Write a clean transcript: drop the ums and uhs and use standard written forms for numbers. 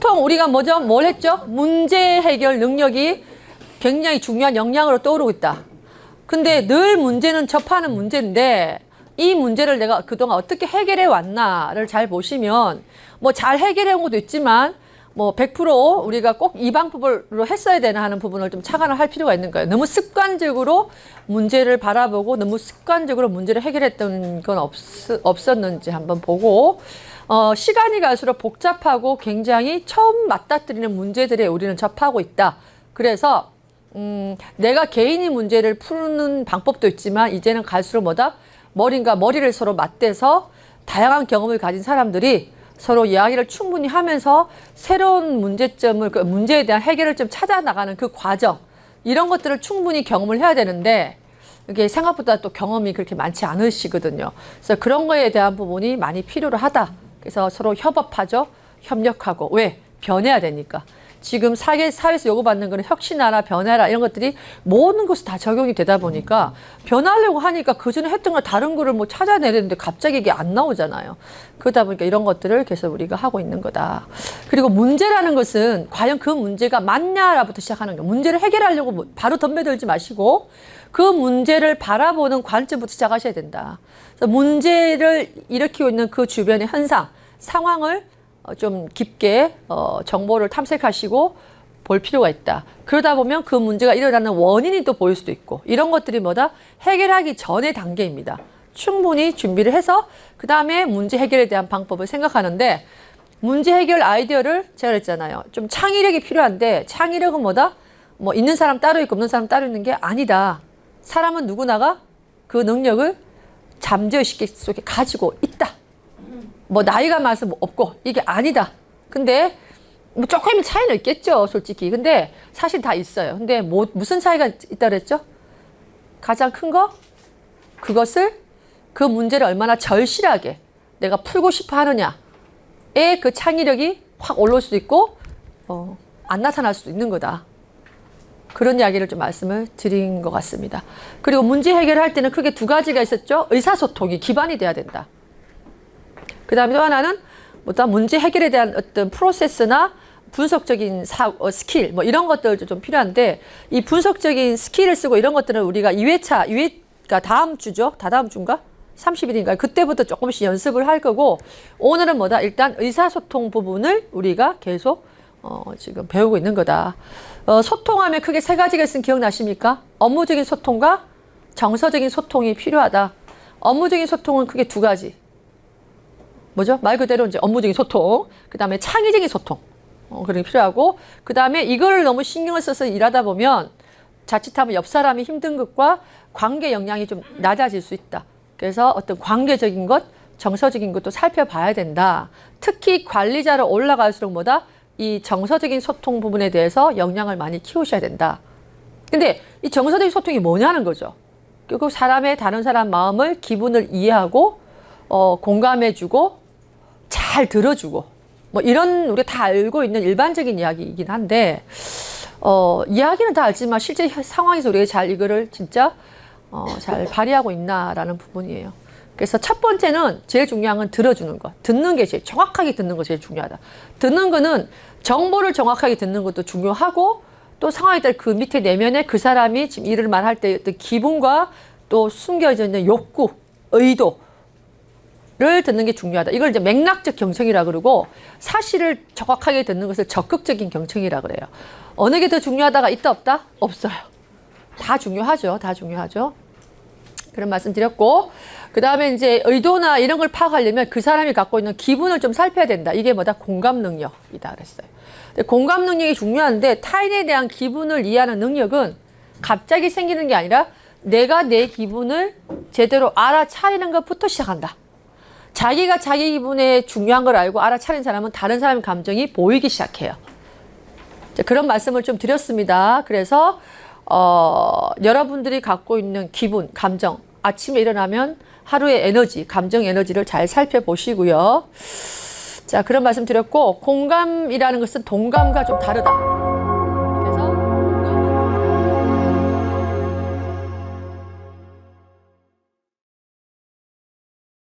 보통 우리가 뭐죠? 뭘 했죠? 문제 해결 능력이 굉장히 중요한 역량으로 떠오르고 있다. 근데 늘 문제는 접하는 문제인데 이 문제를 내가 그동안 어떻게 해결해 왔나를 잘 보시면 뭐 잘 해결해 온 것도 있지만 뭐 100% 우리가 꼭 이 방법으로 했어야 되나 하는 부분을 좀 착안을 할 필요가 있는 거예요. 너무 습관적으로 문제를 바라보고 너무 습관적으로 문제를 해결했던 건 없었는지 한번 보고 시간이 갈수록 복잡하고 굉장히 처음 맞닥뜨리는 문제들에 우리는 접하고 있다. 그래서 내가 개인이 문제를 푸는 방법도 있지만 이제는 갈수록 뭐다? 머리가 머리를 서로 맞대서 다양한 경험을 가진 사람들이 서로 이야기를 충분히 하면서 새로운 문제점을, 그 문제에 대한 해결을 좀 찾아 나가는 그 과정, 이런 것들을 충분히 경험을 해야 되는데 이게 생각보다 또 경험이 그렇게 많지 않으시거든요. 그래서 그런 거에 대한 부분이 많이 필요로 하다. 그래서 서로 협업하죠. 협력하고. 왜? 변해야 되니까. 지금 사회에서 요구받는 거는 혁신하라, 변해라 이런 것들이 모든 것이 다 적용이 되다 보니까 변하려고 하니까 그전에 했던 걸 다른 거를 뭐 찾아내려는데 갑자기 이게 안 나오잖아요. 그러다 보니까 이런 것들을 계속 우리가 하고 있는 거다. 그리고 문제라는 것은 과연 그 문제가 맞냐라부터 시작하는 거예요. 문제를 해결하려고 바로 덤벼들지 마시고 그 문제를 바라보는 관점부터 시작하셔야 된다. 그래서 문제를 일으키고 있는 그 주변의 현상, 상황을 좀 깊게 정보를 탐색하시고 볼 필요가 있다. 그러다 보면 그 문제가 일어나는 원인이 또 보일 수도 있고 이런 것들이 뭐다? 해결하기 전의 단계입니다. 충분히 준비를 해서 그 다음에 문제 해결에 대한 방법을 생각하는데 문제 해결 아이디어를 제가 그랬잖아요. 좀 창의력이 필요한데 창의력은 뭐다? 뭐 있는 사람 따로 있고 없는 사람 따로 있는 게 아니다. 사람은 누구나가 그 능력을 잠재의식 속에 가지고 있다. 뭐 나이가 많아서 뭐 없고 이게 아니다. 근데 뭐 조금의 차이는 있겠죠, 솔직히. 근데 사실 다 있어요. 근데 뭐 무슨 차이가 있다 그랬죠? 가장 큰 거? 그것을 그 문제를 얼마나 절실하게 내가 풀고 싶어 하느냐에 그 창의력이 확 올라올 수도 있고 안 나타날 수도 있는 거다. 그런 이야기를 좀 말씀을 드린 것 같습니다. 그리고 문제 해결할 때는 크게 두 가지가 있었죠. 의사소통이 기반이 돼야 된다. 그 다음에 또 하나는 뭐다 문제 해결에 대한 어떤 프로세스나 분석적인 스킬 뭐 이런 것들도 좀 필요한데 이 분석적인 스킬을 쓰고 이런 것들은 우리가 2회가 다음 주죠. 다다음 주인가? 30일인가요? 그때부터 조금씩 연습을 할 거고 오늘은 뭐다? 일단 의사소통 부분을 우리가 계속 지금 배우고 있는 거다. 소통하면 크게 세 가지가 있으면 기억나십니까? 업무적인 소통과 정서적인 소통이 필요하다. 업무적인 소통은 크게 두 가지. 뭐죠? 말 그대로 이제 업무적인 소통, 그 다음에 창의적인 소통, 그런 게 필요하고, 그 다음에 이걸 너무 신경을 써서 일하다 보면 자칫하면 옆 사람이 힘든 것과 관계 역량이 좀 낮아질 수 있다. 그래서 어떤 관계적인 것, 정서적인 것도 살펴봐야 된다. 특히 관리자로 올라갈수록 뭐다? 이 정서적인 소통 부분에 대해서 역량을 많이 키우셔야 된다. 근데 이 정서적인 소통이 뭐냐는 거죠. 결국 사람의 다른 사람 마음을, 기분을 이해하고, 공감해주고, 잘 들어주고 뭐 이런 우리가 다 알고 있는 일반적인 이야기이긴 한데 이야기는 다 알지만 실제 상황에서 우리가 잘 이거를 진짜 잘 발휘하고 있나라는 부분이에요. 그래서 첫 번째는 제일 중요한 건 들어주는 것. 듣는 게 제일 정확하게 듣는 거 제일 중요하다. 듣는 거는 정보를 정확하게 듣는 것도 중요하고 또 상황에 따라 그 밑에 내면에 그 사람이 지금 이를 말할 때 어떤 기분과 또 숨겨져 있는 욕구, 의도 를 듣는 게 중요하다. 이걸 이제 맥락적 경청이라 그러고 사실을 정확하게 듣는 것을 적극적인 경청이라 그래요. 어느 게 더 중요하다가 있다 없다? 없어요. 다 중요하죠. 다 중요하죠. 그런 말씀 드렸고 그 다음에 이제 의도나 이런 걸 파악하려면 그 사람이 갖고 있는 기분을 좀 살펴야 된다. 이게 뭐다? 공감 능력이다 그랬어요. 공감 능력이 중요한데 타인에 대한 기분을 이해하는 능력은 갑자기 생기는 게 아니라 내가 내 기분을 제대로 알아차리는 것부터 시작한다. 자기가 자기 기분에 중요한 걸 알고 알아차린 사람은 다른 사람의 감정이 보이기 시작해요. 그런 말씀을 좀 드렸습니다. 그래서 여러분들이 갖고 있는 기분, 감정, 아침에 일어나면 하루의 에너지, 감정 에너지를 잘 살펴보시고요. 자, 그런 말씀 드렸고 공감이라는 것은 동감과 좀 다르다.